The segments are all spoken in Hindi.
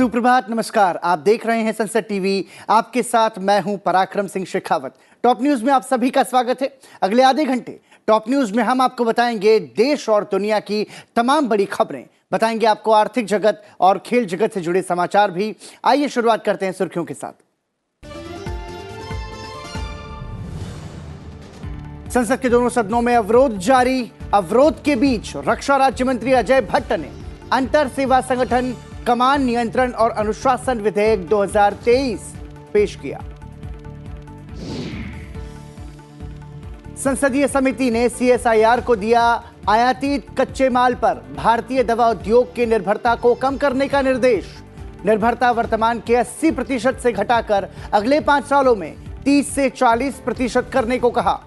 सुप्रभात, नमस्कार। आप देख रहे हैं संसद टीवी। आपके साथ मैं हूं पराक्रम सिंह शेखावत। टॉप न्यूज में आप सभी का स्वागत है। अगले आधे घंटे टॉप न्यूज में हम आपको बताएंगे देश और दुनिया की तमाम बड़ी खबरें, बताएंगे आपको आर्थिक जगत और खेल जगत से जुड़े समाचार भी। आइए शुरुआत करते हैं सुर्खियों के साथ। संसद के दोनों सदनों में अवरोध जारी। अवरोध के बीच रक्षा राज्य मंत्री अजय भट्ट ने अंतर सेवा संगठन कमान नियंत्रण और अनुशासन विधेयक 2023 पेश किया। संसदीय समिति ने सीएसआईआर को दिया आयातित कच्चे माल पर भारतीय दवा उद्योग की निर्भरता को कम करने का निर्देश। निर्भरता वर्तमान के 80% से घटाकर अगले 5 सालों में 30 से 40% करने को कहा।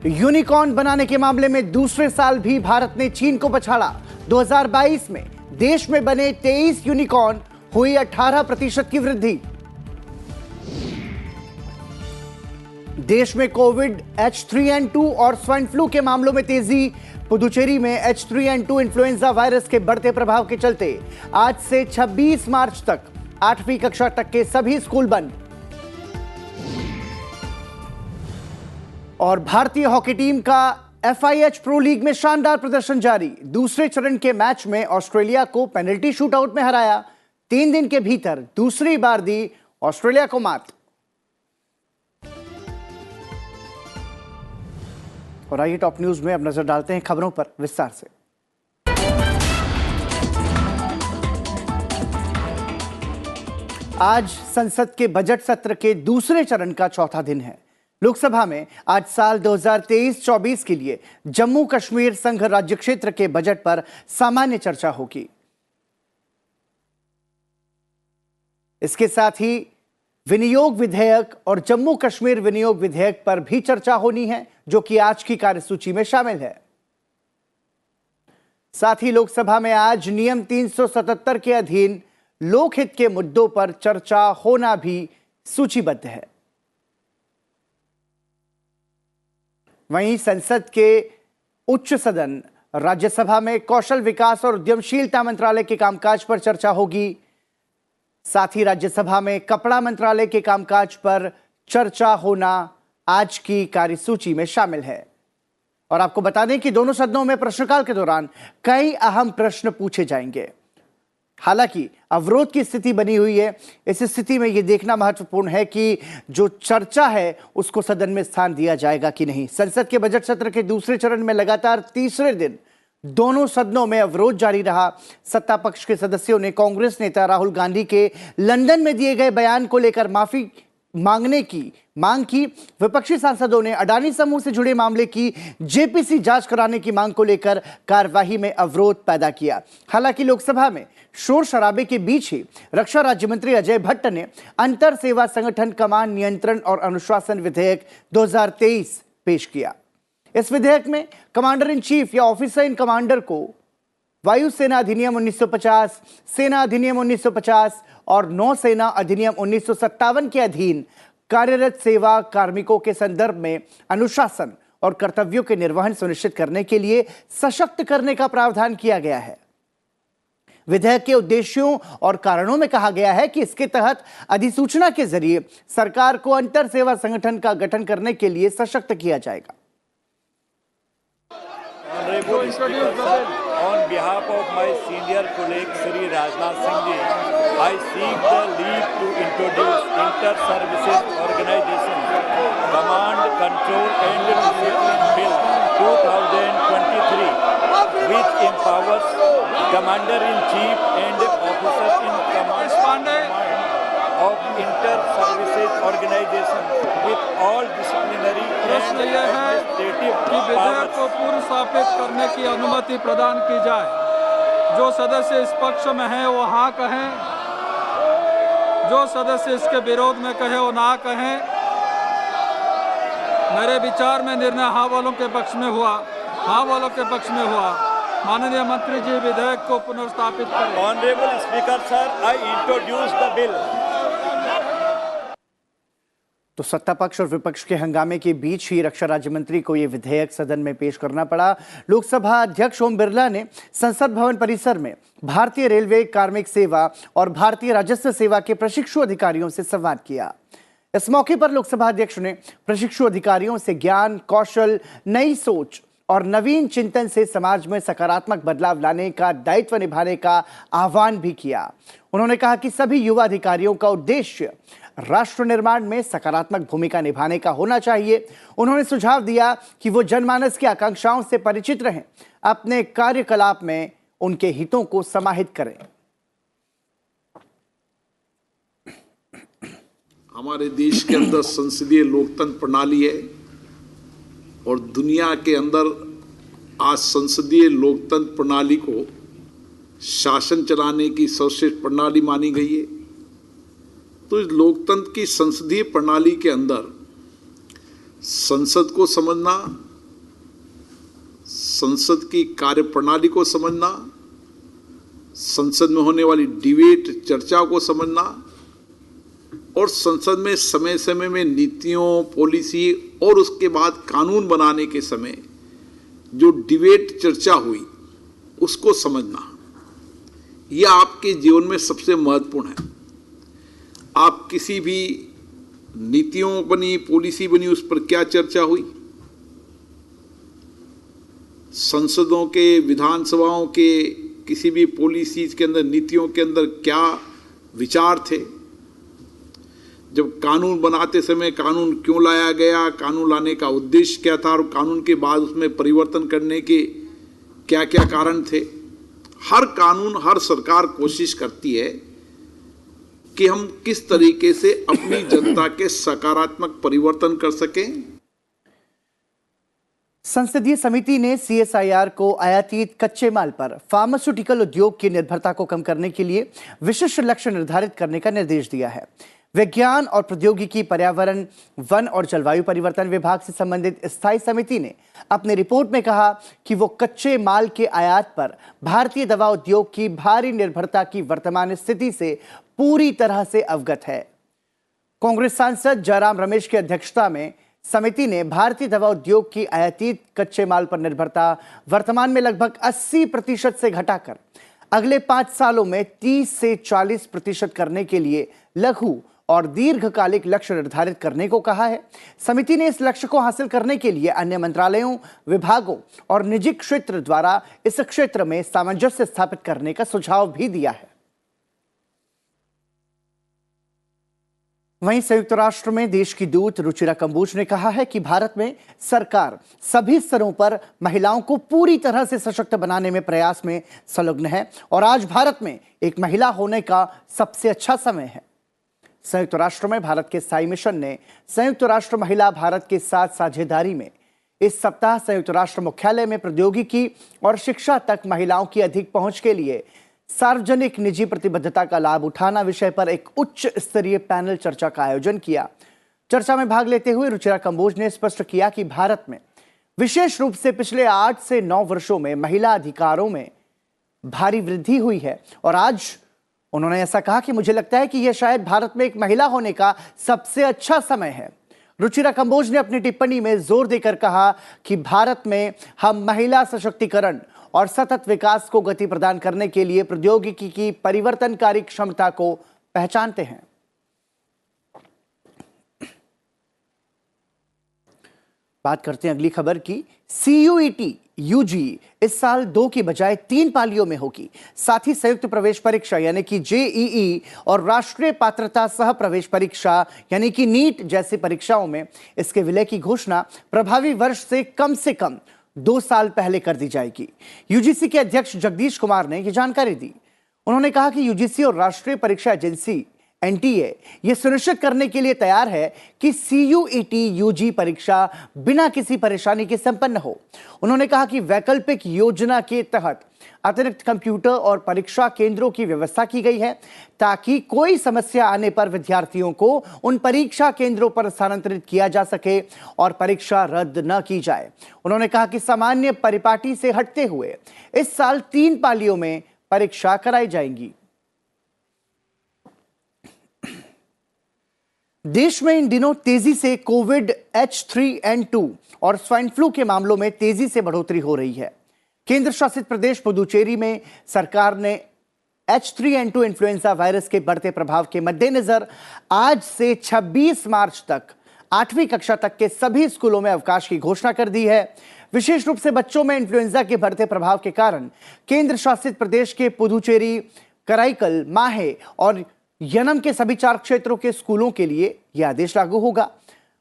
यूनिकॉर्न बनाने के मामले में दूसरे साल भी भारत ने चीन को पछाड़ा। 2022 में देश में बने 23 यूनिकॉर्न, हुई 18% की वृद्धि। देश में कोविड H3N2 और स्वाइन फ्लू के मामलों में तेजी। पुदुचेरी में H3N2 इन्फ्लुएंजा वायरस के बढ़ते प्रभाव के चलते आज से 26 मार्च तक 8वीं कक्षा तक के सभी स्कूल बंद। और भारतीय हॉकी टीम का FIH प्रो लीग में शानदार प्रदर्शन जारी। दूसरे चरण के मैच में ऑस्ट्रेलिया को पेनल्टी शूटआउट में हराया। 3 दिन के भीतर दूसरी बार दी ऑस्ट्रेलिया को मात। और आइए टॉप न्यूज में अब नजर डालते हैं खबरों पर विस्तार से। आज संसद के बजट सत्र के दूसरे चरण का चौथा दिन है। लोकसभा में आज साल 2023-24 के लिए जम्मू कश्मीर संघ राज्य क्षेत्र के बजट पर सामान्य चर्चा होगी। इसके साथ ही विनियोग विधेयक और जम्मू कश्मीर विनियोग विधेयक पर भी चर्चा होनी है, जो कि आज की कार्यसूची में शामिल है। साथ ही लोकसभा में आज नियम 377 के अधीन लोकहित के मुद्दों पर चर्चा होना भी सूचीबद्ध है। वहीं संसद के उच्च सदन राज्यसभा में कौशल विकास और उद्यमशीलता मंत्रालय के कामकाज पर चर्चा होगी। साथ ही राज्यसभा में कपड़ा मंत्रालय के कामकाज पर चर्चा होना आज की कार्यसूची में शामिल है। और आपको बता दें कि दोनों सदनों में प्रश्नकाल के दौरान कई अहम प्रश्न पूछे जाएंगे। हालांकि अवरोध की स्थिति बनी हुई है। इस स्थिति में यह देखना महत्वपूर्ण है कि जो चर्चा है उसको सदन में स्थान दिया जाएगा कि नहीं। संसद के बजट सत्र के दूसरे चरण में लगातार तीसरे दिन दोनों सदनों में अवरोध जारी रहा। सत्ता पक्ष के सदस्यों ने कांग्रेस नेता राहुल गांधी के लंदन में दिए गए बयान को लेकर माफी मांगने की मांग की। विपक्षी सांसदों ने अडानी समूह से जुड़े मामले की जेपीसी जांच कराने की मांग को लेकर कार्यवाही में अवरोध पैदा किया। हालांकि लोकसभा में शोर शराबे के बीच ही रक्षा राज्य मंत्री अजय भट्ट ने अंतर सेवा संगठन कमान नियंत्रण और अनुशासन विधेयक 2023 पेश किया। इस विधेयक में कमांडर इन चीफ या ऑफिसर इन कमांडर को वायुसेना अधिनियम 1950, सेना अधिनियम 1950 और नौसेना अधिनियम 1957 के अधीन कार्यरत सेवा कार्मिकों के संदर्भ में अनुशासन और कर्तव्यों के निर्वहन सुनिश्चित करने के लिए सशक्त करने का प्रावधान किया गया है। विधेयक के उद्देश्यों और कारणों में कहा गया है कि इसके तहत अधिसूचना के जरिए सरकार को अंतर सेवा संगठन का गठन करने के लिए सशक्त किया जाएगा। On behalf of my senior colleague Shri Rajnath Singh ji, I seek the leave to introduce Inter-Services Organization Command, Control and Discipline Bill 2023, which empowers Commander-in-Chief and Officers-in-Command of Inter-Services Organization with all disciplinary प्रश्न यह है कि विधेयक को पूर्व स्थापित करने की अनुमति प्रदान की जाए। जो सदस्य इस पक्ष में हैं वो हाँ कहें, जो सदस्य इसके विरोध में कहे वो ना कहें। मेरे विचार में निर्णय हाँ वालों के पक्ष में हुआ, हाँ वालों के पक्ष में हुआ। माननीय मंत्री जी विधेयक को पुनर्स्थापित करें। Honorable Speaker sir, I introduce the bill. तो सत्ता पक्ष और विपक्ष के हंगामे के बीच ही रक्षा राज्य मंत्री को यह विधेयक सदन में पेश करना पड़ा। लोकसभा अध्यक्ष ओम बिरला ने संसद भवन परिसर में भारतीय रेलवे, कार्मिक सेवा और भारतीय राजस्व सेवा के प्रशिक्षु अधिकारियों से संवाद किया। इस मौके पर लोकसभा अध्यक्ष ने प्रशिक्षु अधिकारियों से ज्ञान, कौशल, नई सोच और नवीन चिंतन से समाज में सकारात्मक बदलाव लाने का दायित्व निभाने का आह्वान भी किया। उन्होंने कहा कि सभी युवा अधिकारियों का उद्देश्य राष्ट्र निर्माण में सकारात्मक भूमिका निभाने का होना चाहिए। उन्होंने सुझाव दिया कि वो जनमानस की आकांक्षाओं से परिचित रहें, अपने कार्यकलाप में उनके हितों को समाहित करें। हमारे देश के अंदर संसदीय लोकतंत्र प्रणाली है और दुनिया के अंदर आज संसदीय लोकतंत्र प्रणाली को शासन चलाने की सर्वश्रेष्ठ प्रणाली मानी गई है। तो इस लोकतंत्र की संसदीय प्रणाली के अंदर संसद को समझना, संसद की कार्यप्रणाली को समझना, संसद में होने वाली डिबेट चर्चा को समझना और संसद में समय समय में नीतियों, पॉलिसी और उसके बाद कानून बनाने के समय जो डिबेट चर्चा हुई उसको समझना, यह आपके जीवन में सबसे महत्वपूर्ण है। आप किसी भी नीतियों बनी, पॉलिसी बनी, उस पर क्या चर्चा हुई, संसदों के, विधानसभाओं के किसी भी पॉलिसीज के अंदर, नीतियों के अंदर क्या विचार थे, जब कानून बनाते समय कानून क्यों लाया गया, कानून लाने का उद्देश्य क्या था और कानून के बाद उसमें परिवर्तन करने के क्या क्या कारण थे। हर कानून, हर सरकार कोशिश करती है कि हम किस तरीके से अपनी जनता के सकारात्मक परिवर्तन कर सकें। संसदीय समिति ने CSIR को आयातित कच्चे माल पर फार्मास्यूटिकल उद्योग की निर्भरता को कम करने के लिए विशिष्ट लक्ष्य निर्धारित करने का निर्देश दिया है। विज्ञान और प्रौद्योगिकी, पर्यावरण, वन और जलवायु परिवर्तन विभाग से संबंधित स्थायी समिति ने अपनी रिपोर्ट में कहा कि वो कच्चे माल के आयात पर भारतीय दवा उद्योग की भारी निर्भरता की वर्तमान स्थिति से पूरी तरह से अवगत है। कांग्रेस सांसद जयराम रमेश की अध्यक्षता में समिति ने भारतीय दवा उद्योग की आयातित कच्चे माल पर निर्भरता वर्तमान में लगभग 80% से घटाकर अगले 5 सालों में 30 से 40% करने के लिए लघु और दीर्घकालिक लक्ष्य निर्धारित करने को कहा है। समिति ने इस लक्ष्य को हासिल करने के लिए अन्य मंत्रालयों, विभागों और निजी क्षेत्र द्वारा इस क्षेत्र में सामंजस्य स्थापित करने का सुझाव भी दिया है। वहीं संयुक्त राष्ट्र में देश की दूत रुचिरा कंबोज ने कहा है कि भारत में सरकार सभी स्तरों पर महिलाओं को पूरी तरह से सशक्त बनाने में प्रयास में संलग्न है और आज भारत में एक महिला होने का सबसे अच्छा समय है। संयुक्त राष्ट्र में भारत के स्थायी मिशन ने संयुक्त राष्ट्र महिला भारत के साथ साझेदारी में इस सप्ताह संयुक्त राष्ट्र मुख्यालय में प्रौद्योगिकी और शिक्षा तक महिलाओं की अधिक पहुंच के लिए सार्वजनिक निजी प्रतिबद्धता का लाभ उठाना विषय पर एक उच्च स्तरीय पैनल चर्चा का आयोजन किया। चर्चा में भाग लेते हुए रुचिरा कंबोज ने स्पष्ट किया कि भारत में विशेष रूप से पिछले 8 से 9 वर्षों में महिला अधिकारों में भारी वृद्धि हुई है और आज उन्होंने ऐसा कहा कि मुझे लगता है कि यह शायद भारत में एक महिला होने का सबसे अच्छा समय है। रुचिरा कंबोज ने अपनी टिप्पणी में जोर देकर कहा कि भारत में हम महिला सशक्तिकरण और सतत विकास को गति प्रदान करने के लिए प्रौद्योगिकी की परिवर्तनकारी क्षमता को पहचानते हैं। बात करते हैं अगली खबर की। CUET UG इस साल 2 की बजाय 3 पालियों में होगी। साथ ही संयुक्त प्रवेश परीक्षा यानी कि JEE और राष्ट्रीय पात्रता सह प्रवेश परीक्षा यानी कि NEET जैसी परीक्षाओं में इसके विलय की घोषणा प्रभावी वर्ष से कम 2 साल पहले कर दी जाएगी। UGC के अध्यक्ष जगदीश कुमार ने यह जानकारी दी। उन्होंने कहा कि UGC और राष्ट्रीय परीक्षा एजेंसी NTA यह सुनिश्चित करने के लिए तैयार है कि CUET UG परीक्षा बिना किसी परेशानी के संपन्न हो। उन्होंने कहा कि वैकल्पिक योजना के तहत अतिरिक्त कंप्यूटर और परीक्षा केंद्रों की व्यवस्था की गई है ताकि कोई समस्या आने पर विद्यार्थियों को उन परीक्षा केंद्रों पर स्थानांतरित किया जा सके और परीक्षा रद्द न की जाए। उन्होंने कहा कि सामान्य परिपाटी से हटते हुए इस साल 3 पालियों में परीक्षा कराई जाएंगी। देश में इन दिनों तेजी से कोविड H3N2 और स्वाइन फ्लू के मामलों में तेजी से बढ़ोतरी हो रही है। केंद्र शासित प्रदेश पुदुचेरी में सरकार ने H3N2 इन्फ्लुएंजा वायरस के बढ़ते प्रभाव के मद्देनजर आज से 26 मार्च तक 8वीं कक्षा तक के सभी स्कूलों में अवकाश की घोषणा कर दी है। विशेष रूप से बच्चों में इन्फ्लुएंजा के बढ़ते प्रभाव के कारण केंद्र शासित प्रदेश के पुदुचेरी, कराईकल, माहे और यनम के सभी 4 क्षेत्रों के स्कूलों के लिए यह आदेश लागू होगा।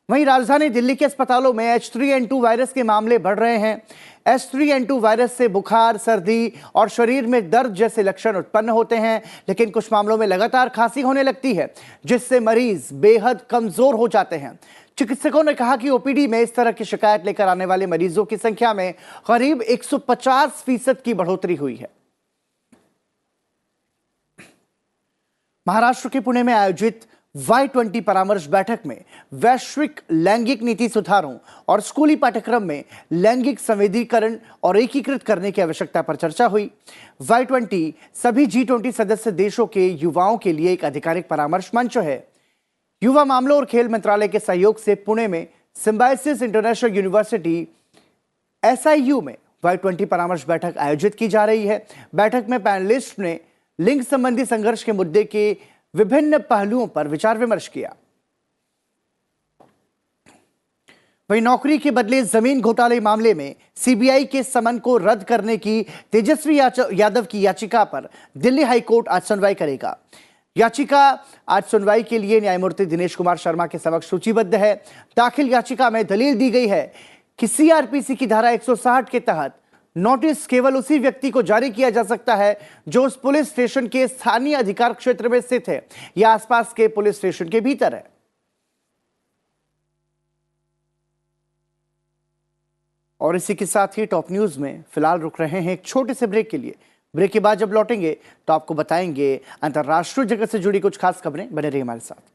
वहीं राजधानी दिल्ली के अस्पतालों में H3N2 वायरस के मामले बढ़ रहे हैं। H3N2 वायरस से बुखार, सर्दी और शरीर में दर्द जैसे लक्षण उत्पन्न होते हैं, लेकिन कुछ मामलों में लगातार खांसी होने लगती है, जिससे मरीज बेहद कमजोर हो जाते हैं। चिकित्सकों ने कहा कि ओपीडी में इस तरह की शिकायत लेकर आने वाले मरीजों की संख्या में करीब 150% की बढ़ोतरी हुई है। महाराष्ट्र के पुणे में आयोजित Y20 परामर्श बैठक में वैश्विक लैंगिक नीति सुधारों और स्कूली पाठ्यक्रम में लैंगिक संवेदीकरण और एकीकृत करने की आवश्यकता पर चर्चा हुई। Y20 सभी G20 सदस्य देशों के युवाओं के लिए एक आधिकारिक परामर्श मंच है। युवा मामलों और खेल मंत्रालय के सहयोग से पुणे में सिम्बायोसिस इंटरनेशनल यूनिवर्सिटी SIU में Y20 परामर्श बैठक आयोजित की जा रही है। बैठक में पैनलिस्ट ने लिंग संबंधी संघर्ष के मुद्दे के विभिन्न पहलुओं पर विचार विमर्श किया। वहीं नौकरी के बदले जमीन घोटाले मामले में सीबीआई के समन को रद्द करने की तेजस्वी यादव की याचिका पर दिल्ली हाईकोर्ट आज सुनवाई करेगा। याचिका आज सुनवाई के लिए न्यायमूर्ति दिनेश कुमार शर्मा के समक्ष सूचीबद्ध है। दाखिल याचिका में दलील दी गई है कि सीआरपीसी की धारा 160 के तहत नोटिस केवल उसी व्यक्ति को जारी किया जा सकता है जो उस पुलिस स्टेशन के स्थानीय अधिकार क्षेत्र में स्थित है या आसपास के पुलिस स्टेशन के भीतर है। और इसी के साथ ही टॉप न्यूज में फिलहाल रुक रहे हैं एक छोटे से ब्रेक के लिए। ब्रेक के बाद जब लौटेंगे तो आपको बताएंगे अंतरराष्ट्रीय जगत से जुड़ी कुछ खास खबरें। बने रहिए हमारे साथ।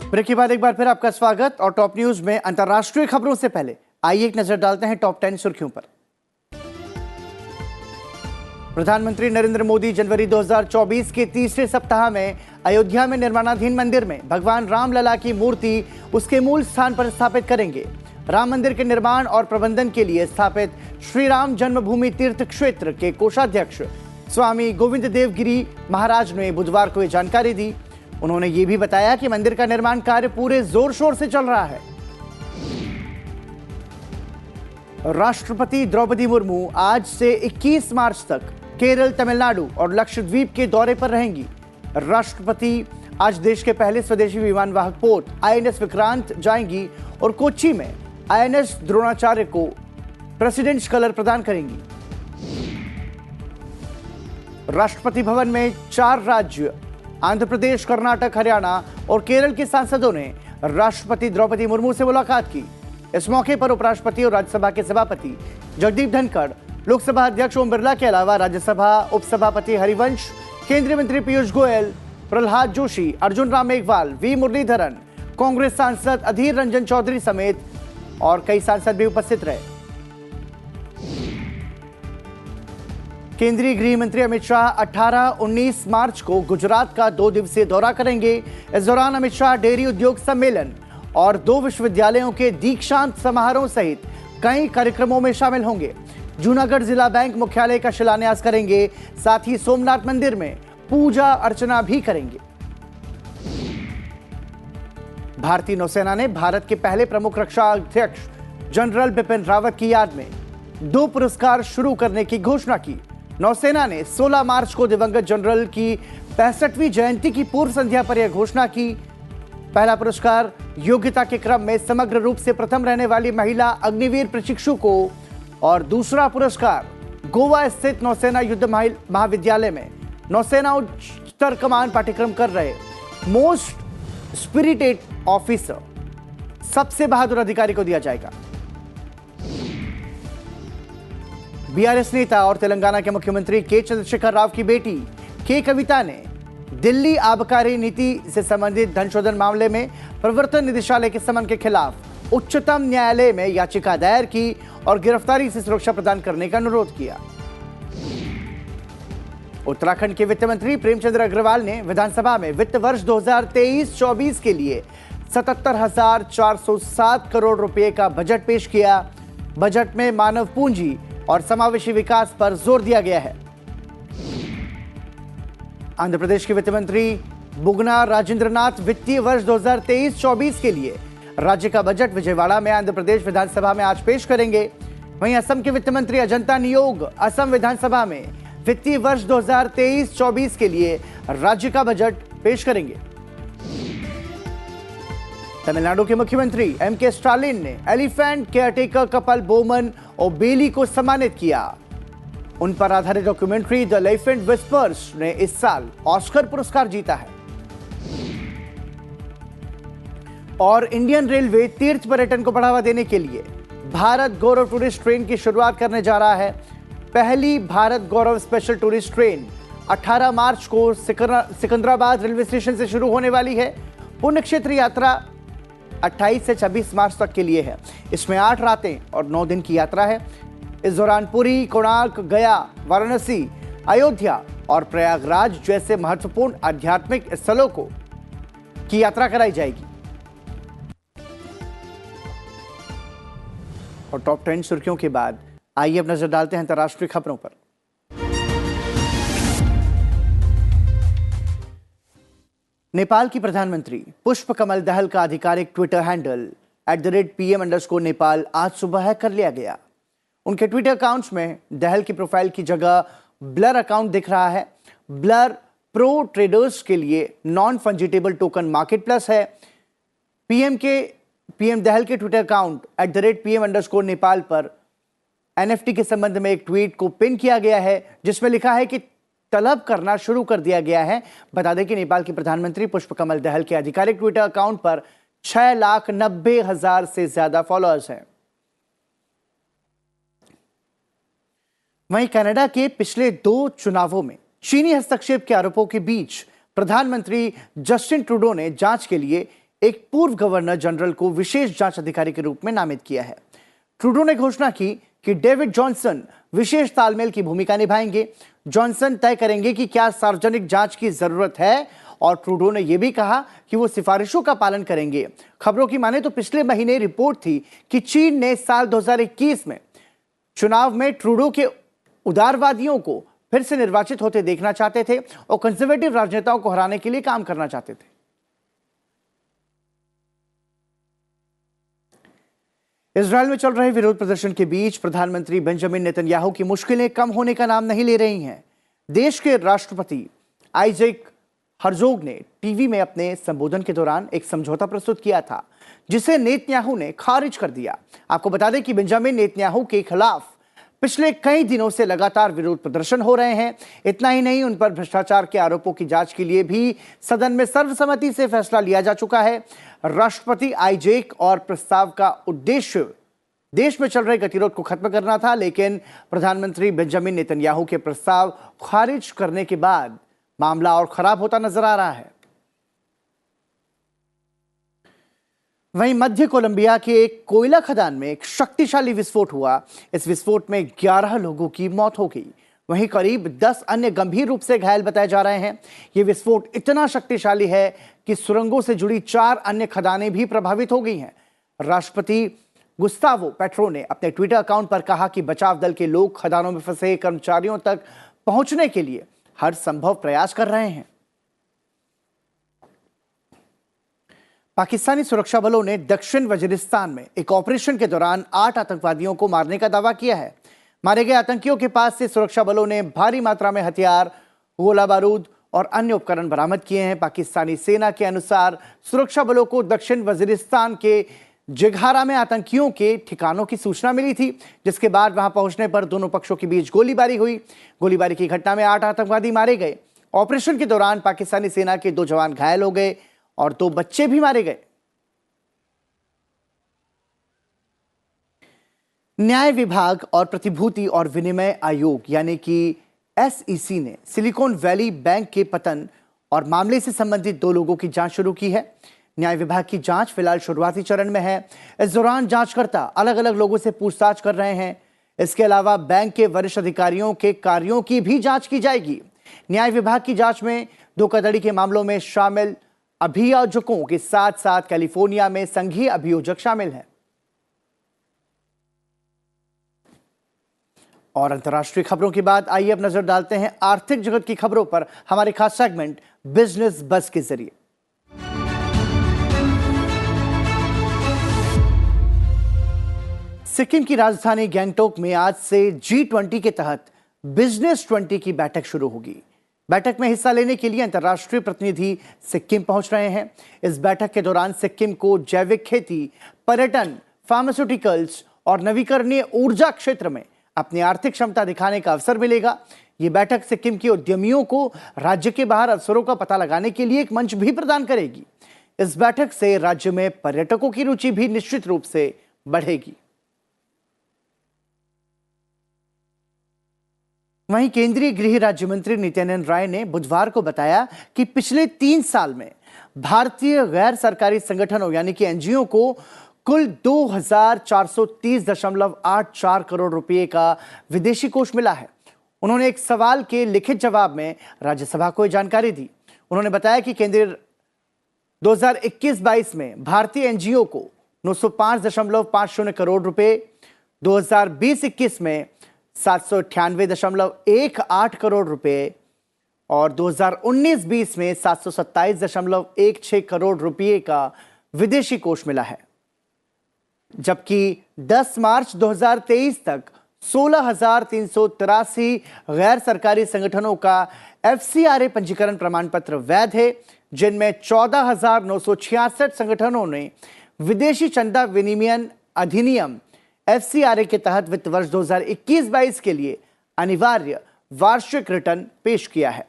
ब्रेक के बाद एक बार फिर आपका स्वागत। और टॉप न्यूज में अंतरराष्ट्रीय खबरों से पहले आइए एक नजर डालते हैं टॉप 10 सुर्खियों पर। प्रधानमंत्री नरेंद्र मोदी जनवरी 2024 के तीसरे सप्ताह में अयोध्या में निर्माणाधीन मंदिर में भगवान रामलला की मूर्ति उसके मूल स्थान पर स्थापित करेंगे। राम मंदिर के निर्माण और प्रबंधन के लिए स्थापित श्री राम जन्मभूमि तीर्थ क्षेत्र के कोषाध्यक्ष स्वामी गोविंद देव गिरी महाराज ने बुधवार को यह जानकारी दी। उन्होंने ये भी बताया कि मंदिर का निर्माण कार्य पूरे जोर शोर से चल रहा है। राष्ट्रपति द्रौपदी मुर्मू आज से 21 मार्च तक केरल, तमिलनाडु और लक्षद्वीप के दौरे पर रहेंगी। राष्ट्रपति आज देश के पहले स्वदेशी विमान वाहक पोत INS विक्रांत जाएंगी और कोच्चि में INS द्रोणाचार्य को प्रेसिडेंट्स कलर प्रदान करेंगी। राष्ट्रपति भवन में 4 राज्य आंध्र प्रदेश, कर्नाटक, हरियाणा और केरल के सांसदों ने राष्ट्रपति द्रौपदी मुर्मू से मुलाकात की। इस मौके पर उपराष्ट्रपति और राज्यसभा के सभापति जगदीप धनखड़, लोकसभा अध्यक्ष ओम बिरला के अलावा राज्यसभा उपसभापति हरिवंश, केंद्रीय मंत्री पीयूष गोयल, प्रहलाद जोशी, अर्जुन राम मेघवाल, वी मुरलीधरन, कांग्रेस सांसद अधीर रंजन चौधरी समेत और कई सांसद भी उपस्थित रहे। केंद्रीय गृह मंत्री अमित शाह 18-19 मार्च को गुजरात का 2 दिवसीय दौरा करेंगे। इस दौरान अमित शाह डेयरी उद्योग सम्मेलन और 2 विश्वविद्यालयों के दीक्षांत समारोह सहित कई कार्यक्रमों में शामिल होंगे। जूनागढ़ जिला बैंक मुख्यालय का शिलान्यास करेंगे। साथ ही सोमनाथ मंदिर में पूजा अर्चना भी करेंगे। भारतीय नौसेना ने भारत के पहले प्रमुख रक्षा अध्यक्ष जनरल बिपिन रावत की याद में 2 पुरस्कार शुरू करने की घोषणा की। नौसेना ने 16 मार्च को दिवंगत जनरल की 65वीं जयंती की पूर्व संध्या पर यह घोषणा की। पहला पुरस्कार योग्यता के क्रम में समग्र रूप से प्रथम रहने वाली महिला अग्निवीर प्रशिक्षु को और दूसरा पुरस्कार गोवा स्थित नौसेना युद्ध महाविद्यालय में नौसेना उच्चतर कमान पाठ्यक्रम कर रहे मोस्ट स्पिरिटेड ऑफिसर, सबसे बहादुर अधिकारी को दिया जाएगा। बीआरएस नेता और तेलंगाना के मुख्यमंत्री के चंद्रशेखर राव की बेटी के कविता ने दिल्ली आबकारी नीति से संबंधित धन शोधन मामले में प्रवर्तन निदेशालय के समन के खिलाफ उच्चतम न्यायालय में याचिका दायर की और गिरफ्तारी से सुरक्षा प्रदान करने का अनुरोध किया। उत्तराखंड के वित्त मंत्री प्रेमचंद्र अग्रवाल ने विधानसभा में वित्त वर्ष 2023-24 के लिए 77,407 करोड़ रुपए का बजट पेश किया। बजट में मानव पूंजी और समावेशी विकास पर जोर दिया गया है। आंध्र प्रदेश के वित्त मंत्री बुगना राजेंद्रनाथ वित्तीय वर्ष 2023-24 के लिए राज्य का बजट विजयवाड़ा में आंध्र प्रदेश विधानसभा में आज पेश करेंगे। वहीं असम के वित्त मंत्री अजंता नियोग असम विधानसभा में वित्तीय वर्ष 2023-24 के लिए राज्य का बजट पेश करेंगे। तमिलनाडु के मुख्यमंत्री एमके स्टालिन ने एलिफेंट केयरटेकर कपल बोमन और बेली को सम्मानित किया। उन पर आधारित डॉक्यूमेंट्री द एलिफेंट विस्पर्स ने इस साल ऑस्कर पुरस्कार जीता है। और इंडियन रेलवे तीर्थ पर्यटन को बढ़ावा देने के लिए भारत गौरव टूरिस्ट ट्रेन की शुरुआत करने जा रहा है। पहली भारत गौरव स्पेशल टूरिस्ट ट्रेन 18 मार्च को सिकंदराबाद रेलवे स्टेशन से शुरू होने वाली है। पुण्य क्षेत्र यात्रा 28 से 26 मार्च तक के लिए है। इसमें 8 रातें और 9 दिन की यात्रा है। इस दौरान पुरी, कोणार्क, गया, वाराणसी, अयोध्या और प्रयागराज जैसे महत्वपूर्ण आध्यात्मिक स्थलों की यात्रा कराई जाएगी। और टॉप 10 सुर्खियों के बाद आइए अब नजर डालते हैं अंतर्राष्ट्रीय खबरों पर। नेपाल की प्रधानमंत्री पुष्प कमल दहल का आधिकारिक ट्विटर हैंडल @PM_नेपाल आज सुबह हैक कर लिया गया। उनके ट्विटर अकाउंट्स में दहल की प्रोफाइल की जगह ब्लर अकाउंट दिख रहा है। ब्लर प्रो ट्रेडर्स के लिए नॉन फंजिटेबल टोकन मार्केट प्लस है। पीएम दहल के ट्विटर अकाउंट @PM_नेपाल पर NFT के संबंध में एक ट्वीट को पिन किया गया है जिसमें लिखा है कि तलब करना शुरू कर दिया गया है। बता दें कि नेपाल की प्रधानमंत्री पुष्प कमल दहल के आधिकारिक ट्विटर अकाउंट पर 6,90,000 से ज्यादा फॉलोअर्स हैं। वहीं कनाडा के पिछले 2 चुनावों में चीनी हस्तक्षेप के आरोपों के बीच प्रधानमंत्री जस्टिन ट्रूडो ने जांच के लिए एक पूर्व गवर्नर जनरल को विशेष जांच अधिकारी के रूप में नामित किया है। ट्रूडो ने घोषणा की कि डेविड जॉनसन विशेष तालमेल की भूमिका निभाएंगे। जॉनसन तय करेंगे कि क्या सार्वजनिक जांच की जरूरत है और ट्रूडो ने यह भी कहा कि वो सिफारिशों का पालन करेंगे। खबरों की माने तो पिछले महीने रिपोर्ट थी कि चीन ने साल 2021 में चुनाव में ट्रूडो के उदारवादियों को फिर से निर्वाचित होते देखना चाहते थे और कंजर्वेटिव राजनेताओं को हराने के लिए काम करना चाहते थे। इजरायल में चल रहे विरोध प्रदर्शन के बीच प्रधानमंत्री बेंजामिन नेतन्याहू की मुश्किलें कम होने का नाम नहीं ले रही हैं। देश के राष्ट्रपति आइजैक हर्जोग ने टीवी में अपने संबोधन के दौरान एक समझौता प्रस्तुत किया था जिसे नेतन्याहू ने खारिज कर दिया। आपको बता दें कि बेंजामिन नेतन्याहू के खिलाफ पिछले कई दिनों से लगातार विरोध प्रदर्शन हो रहे हैं। इतना ही नहीं, उन पर भ्रष्टाचार के आरोपों की जांच के लिए भी सदन में सर्वसम्मति से फैसला लिया जा चुका है। राष्ट्रपति आइजैक और प्रस्ताव का उद्देश्य देश में चल रहे गतिरोध को खत्म करना था, लेकिन प्रधानमंत्री बेंजामिन नेतन्याहू के प्रस्ताव खारिज करने के बाद मामला और खराब होता नजर आ रहा है। वहीं मध्य कोलंबिया के एक कोयला खदान में एक शक्तिशाली विस्फोट हुआ। इस विस्फोट में 11 लोगों की मौत हो गई। वहीं करीब 10 अन्य गंभीर रूप से घायल बताए जा रहे हैं। यह विस्फोट इतना शक्तिशाली है कि सुरंगों से जुड़ी 4 अन्य खदानें भी प्रभावित हो गई हैं। राष्ट्रपति गुस्तावो पेट्रो ने अपने ट्विटर अकाउंट पर कहा कि बचाव दल के लोग खदानों में फंसे कर्मचारियों तक पहुंचने के लिए हर संभव प्रयास कर रहे हैं। पाकिस्तानी सुरक्षा बलों ने दक्षिण वजीरिस्तान में एक ऑपरेशन के दौरान 8 आतंकवादियों को मारने का दावा किया है। मारे गए आतंकियों के पास से सुरक्षा बलों ने भारी मात्रा में हथियार, गोला बारूद और अन्य उपकरण बरामद किए हैं। पाकिस्तानी सेना के अनुसार सुरक्षा बलों को दक्षिण वजीरिस्तान के जिघारा में आतंकियों के ठिकानों की सूचना मिली थी, जिसके बाद वहां पहुंचने पर दोनों पक्षों के बीच गोलीबारी हुई। गोलीबारी की घटना में 8 आतंकवादी मारे गए। ऑपरेशन के दौरान पाकिस्तानी सेना के 2 जवान घायल हो गए और 2 बच्चे भी मारे गए। न्याय विभाग और प्रतिभूति और विनिमय आयोग यानी कि SEC ने सिलिकॉन वैली बैंक के पतन और मामले से संबंधित 2 लोगों की जांच शुरू की है। न्याय विभाग की जांच फिलहाल शुरुआती चरण में है। इस दौरान जांचकर्ता अलग अलग लोगों से पूछताछ कर रहे हैं। इसके अलावा बैंक के वरिष्ठ अधिकारियों के कार्यों की भी जांच की जाएगी। न्याय विभाग की जांच में धोखाधड़ी के मामलों में शामिल अभियोजकों के साथ साथ कैलिफोर्निया में संघीय अभियोजक शामिल हैं। और अंतर्राष्ट्रीय खबरों के बाद आइए अब नजर डालते हैं आर्थिक जगत की खबरों पर हमारे खास सेगमेंट बिजनेस बस के जरिए। सिक्किम की राजधानी गैंगटोक में आज से G20 के तहत बिजनेस 20 की बैठक शुरू होगी। बैठक में हिस्सा लेने के लिए अंतर्राष्ट्रीय प्रतिनिधि सिक्किम पहुंच रहे हैं। इस बैठक के दौरान सिक्किम को जैविक खेती, पर्यटन, फार्मास्यूटिकल्स और नवीकरणीय ऊर्जा क्षेत्र में अपनी आर्थिक क्षमता दिखाने का अवसर मिलेगा। ये बैठक सिक्किम के उद्यमियों को राज्य के बाहर अवसरों का पता लगाने के लिए एक मंच भी प्रदान करेगी। इस बैठक से राज्य में पर्यटकों की रुचि भी निश्चित रूप से बढ़ेगी। वहीं केंद्रीय गृह राज्य मंत्री नित्यानंद राय ने बुधवार को बताया कि पिछले 3 साल में भारतीय गैर सरकारी संगठनों यानी कि NGO को कुल 2430.84 करोड़ रुपए का विदेशी कोष मिला है। उन्होंने एक सवाल के लिखित जवाब में राज्यसभा को जानकारी दी। उन्होंने बताया कि केंद्र 2021-22 में भारतीय NGO को 905.50 करोड़ रुपए, 2020-21 में 798.18 करोड़ रुपए और 2019-20 में 727.16 करोड़ रुपए का विदेशी कोष मिला है। जबकि 10 मार्च 2023 तक 16,383 गैर सरकारी संगठनों का FCRA पंजीकरण प्रमाण पत्र वैध है, जिनमें 14,966 संगठनों ने विदेशी चंदा विनिमय अधिनियम FCRA के तहत वित्त वर्ष 2021-22 के लिए अनिवार्य वार्षिक रिटर्न पेश किया है।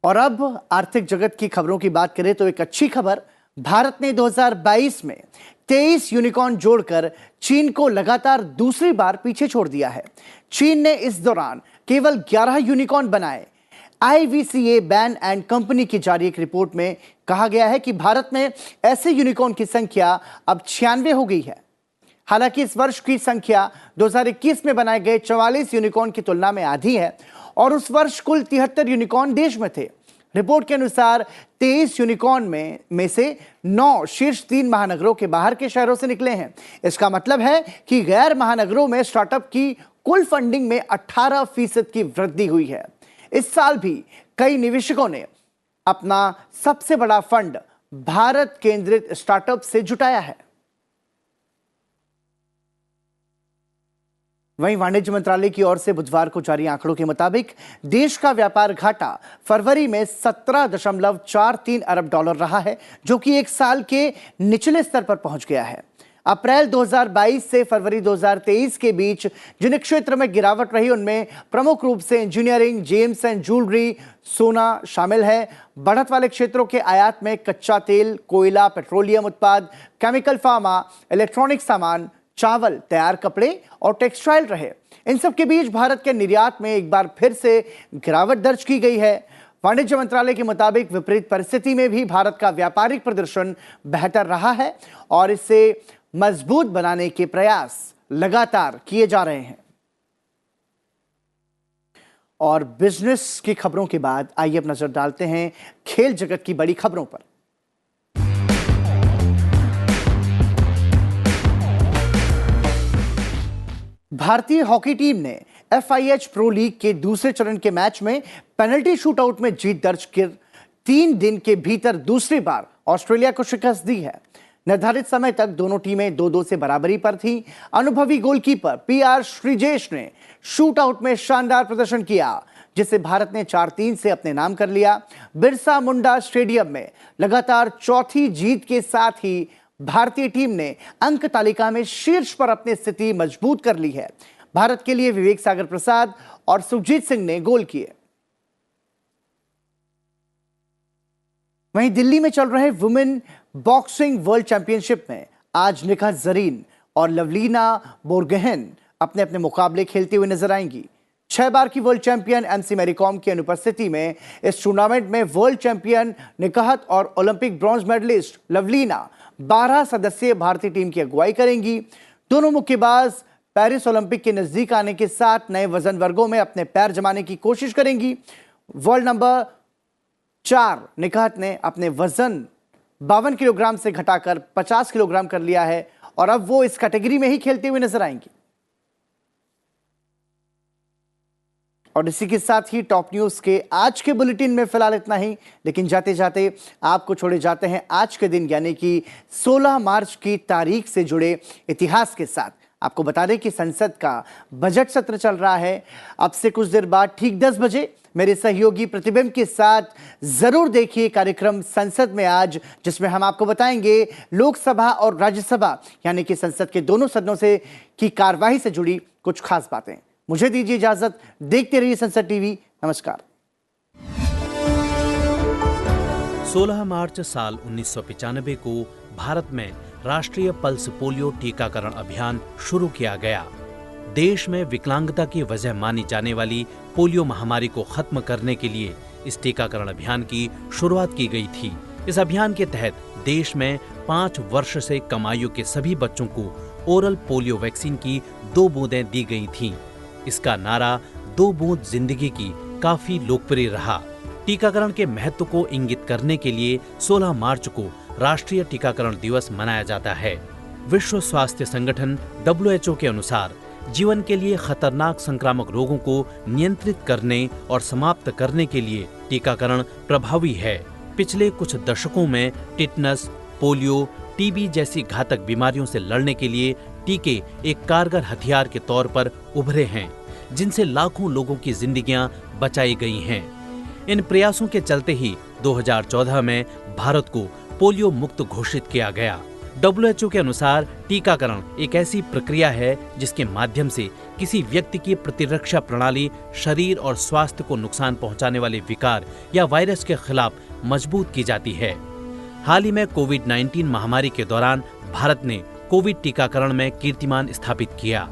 और अब आर्थिक जगत की खबरों की बात करें तो एक अच्छी खबर, भारत ने 2022 में 23 यूनिकॉर्न जोड़कर चीन को लगातार दूसरी बार पीछे छोड़ दिया है। चीन ने इस दौरान केवल 11 यूनिकॉर्न बनाए। IVCA बैन एंड कंपनी की जारी एक रिपोर्ट में कहा गया है कि भारत में ऐसे यूनिकॉर्न की संख्या अब 96 हो गई है। हालांकि इस वर्ष की संख्या 2021 में बनाए गए 44 यूनिकॉर्न की तुलना में आधी है और उस वर्ष कुल 73 यूनिकॉर्न देश में थे। रिपोर्ट के अनुसार 23 यूनिकॉर्न में से 9 शीर्ष 3 महानगरों के बाहर के शहरों से निकले हैं। इसका मतलब है कि गैर महानगरों में स्टार्टअप की कुल फंडिंग में 18% की वृद्धि हुई है। इस साल भी कई निवेशकों ने अपना सबसे बड़ा फंड भारत केंद्रित स्टार्टअप से जुटाया है। वहीं वाणिज्य मंत्रालय की ओर से बुधवार को जारी आंकड़ों के मुताबिक देश का व्यापार घाटा फरवरी में 17.43 अरब डॉलर रहा है, जो कि एक साल के निचले स्तर पर पहुंच गया है। अप्रैल 2022 से फरवरी 2023 के बीच जिन क्षेत्र में गिरावट रही उनमें प्रमुख रूप से इंजीनियरिंग, जेम्स एंड ज्वेलरी, सोना शामिल है। बढ़त वाले क्षेत्रों के आयात में कच्चा तेल, कोयला, पेट्रोलियम उत्पाद, केमिकल, फार्मा, इलेक्ट्रॉनिक सामान, चावल, तैयार कपड़े और टेक्सटाइल रहे। इन सब के बीच भारत के निर्यात में एक बार फिर से गिरावट दर्ज की गई है। वाणिज्य मंत्रालय के मुताबिक विपरीत परिस्थिति में भी भारत का व्यापारिक प्रदर्शन बेहतर रहा है और इसे मजबूत बनाने के प्रयास लगातार किए जा रहे हैं। और बिजनेस की खबरों के बाद आइए अब नजर डालते हैं खेल जगत की बड़ी खबरों पर। भारतीय हॉकी टीम ने FIH प्रो लीग के दूसरे चरण के मैच में पेनल्टी शूटआउट में जीत दर्ज कर 3 दिन के भीतर दूसरी बार ऑस्ट्रेलिया को शिकस्त दी है। निर्धारित समय तक दोनों टीमें 2-2 से बराबरी पर थीं। अनुभवी गोलकीपर PR श्रीजेश ने शूटआउट में शानदार प्रदर्शन किया, जिसे भारत ने 4-3 से अपने नाम कर लिया। बिरसा मुंडा स्टेडियम में लगातार चौथी जीत के साथ ही भारतीय टीम ने अंक तालिका में शीर्ष पर अपनी स्थिति मजबूत कर ली है। भारत के लिए विवेक सागर प्रसाद और सुखजीत सिंह ने गोल किए। वहीं दिल्ली में चल रहे वुमेन बॉक्सिंग वर्ल्ड चैंपियनशिप में आज निखत जरीन और लवलीना बोरगोहेन अपने अपने मुकाबले खेलते हुए नजर आएंगी। 6 बार की वर्ल्ड चैंपियन एमसी मैरीकॉम की अनुपस्थिति में इस टूर्नामेंट में वर्ल्ड चैंपियन निखत और ओलंपिक ब्रॉन्ज मेडलिस्ट लवलीना 12 सदस्यीय भारतीय टीम की अगुवाई करेंगी। दोनों मुक्केबाज पेरिस ओलंपिक के नजदीक आने के साथ नए वजन वर्गों में अपने पैर जमाने की कोशिश करेंगी। वर्ल्ड नंबर 4 निखत ने अपने वजन 52 किलोग्राम से घटाकर 50 किलोग्राम कर लिया है और अब वो इस कैटेगरी में ही खेलते हुए नजर आएंगी। और इसी के साथ ही टॉप न्यूज के आज के बुलेटिन में फिलहाल इतना ही, लेकिन जाते जाते आपको छोड़े जाते हैं आज के दिन यानी कि 16 मार्च की तारीख से जुड़े इतिहास के साथ। आपको बता दें कि संसद का बजट सत्र चल रहा है। अब से कुछ देर बाद ठीक 10 बजे मेरे सहयोगी प्रतिबिंब के साथ जरूर देखिए कार्यक्रम संसद में आज, जिसमें हम आपको बताएंगे लोकसभा और राज्यसभा यानी कि संसद के दोनों सदनों से की कार्यवाही से जुड़ी कुछ खास बातें। मुझे दीजिए इजाजत, देखते रहिए संसद टीवी। नमस्कार। 16 मार्च साल 1995 को भारत में राष्ट्रीय पल्स पोलियो टीकाकरण अभियान शुरू किया गया। देश में विकलांगता की वजह मानी जाने वाली पोलियो महामारी को खत्म करने के लिए इस टीकाकरण अभियान की शुरुआत की गई थी। इस अभियान के तहत देश में 5 वर्ष से कम आयु के सभी बच्चों को ओरल पोलियो वैक्सीन की 2 बूंदें दी गई थीं। इसका नारा 2 बूंद जिंदगी की काफी लोकप्रिय रहा। टीकाकरण के महत्व को इंगित करने के लिए 16 मार्च को राष्ट्रीय टीकाकरण दिवस मनाया जाता है। विश्व स्वास्थ्य संगठन WHO के अनुसार जीवन के लिए खतरनाक संक्रामक रोगों को नियंत्रित करने और समाप्त करने के लिए टीकाकरण प्रभावी है। पिछले कुछ दशकों में टिटनस, पोलियो, टीबी जैसी घातक बीमारियों से लड़ने के लिए टीके एक कारगर हथियार के तौर पर उभरे हैं, जिनसे लाखों लोगों की जिंदगियां बचाई गई हैं। इन प्रयासों के चलते ही 2014 में भारत को पोलियो मुक्त घोषित किया गया। WHO के अनुसार टीकाकरण एक ऐसी प्रक्रिया है जिसके माध्यम से किसी व्यक्ति की प्रतिरक्षा प्रणाली शरीर और स्वास्थ्य को नुकसान पहुंचाने वाले विकार या वायरस के खिलाफ मजबूत की जाती है। हाल ही में कोविड-19 महामारी के दौरान भारत ने कोविड टीकाकरण में कीर्तिमान स्थापित किया।